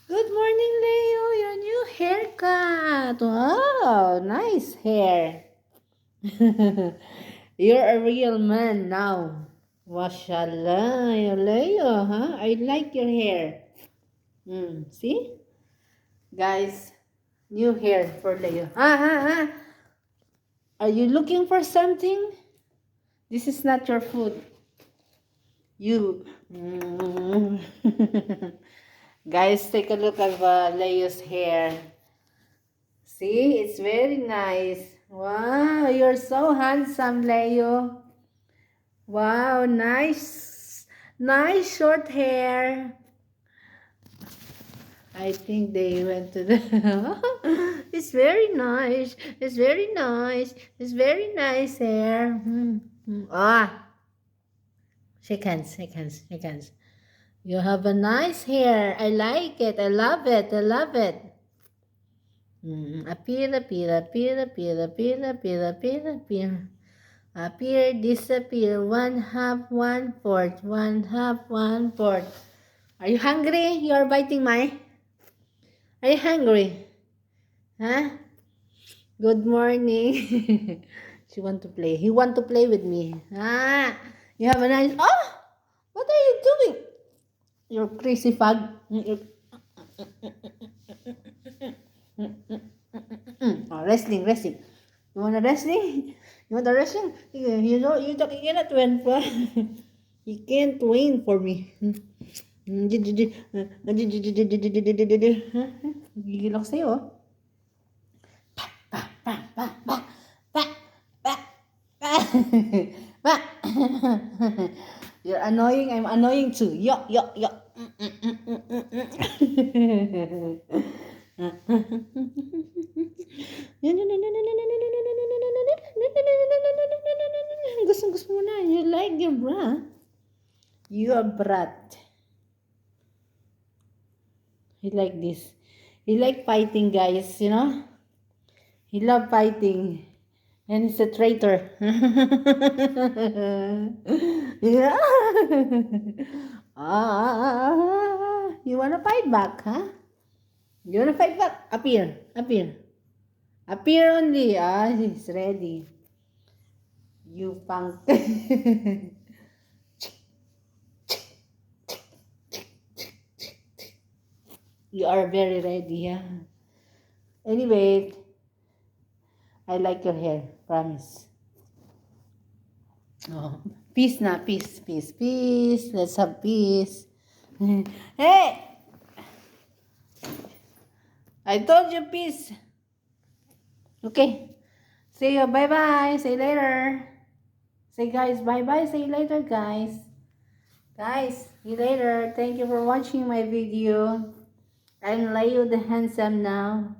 Good morning, Leo. Your new haircut. Wow, nice hair. You're a real man now. Mashallah, Leo, huh? I like your hair. See? Guys, new hair for Leo. Are you looking for something? This is not your food. You. Guys, take a look at Leo's hair. See, it's very nice. Wow, you're so handsome, Leo. Wow, nice. Nice short hair. I think they went to the... It's very nice. It's very nice. It's very nice hair. Shake hands, shake hands, shake hands. You have a nice hair. I like it. I love it. I love it. Appear, appear, appear, appear, appear, appear, appear, appear. Appear, disappear. 1/2, 1/4, 1/2, 1/4. Are you hungry? You are biting my. Are you hungry? Huh? Good morning. She want to play. He want to play with me. You have a nice. Oh, what are you doing? You're crazy fag. Oh, wrestling, wrestling. You wanna wrestling? You want the wrestling? You know, you cannot win for. You can't win for me. Gigil ako sa'yo, oh. You're annoying, I'm annoying too. Yo, yo, yo. Gusto mo na. You like your bra? You are brat. He like this. He like fighting, guys, you know? He love fighting. And he's a traitor. Yeah. You wanna fight back, huh? You wanna fight back? Appear. Appear. Appear only. He's ready. You punk. You are very ready, yeah. Anyway, I like your hair, promise. Oh, peace na, peace, peace, peace. Let's have peace. Hey! I told you peace. Okay. See you. Bye-bye. See you later. Say, guys, bye-bye. See you later, guys. Guys, see you later. Thank you for watching my video. I'm Leo the Handsome now.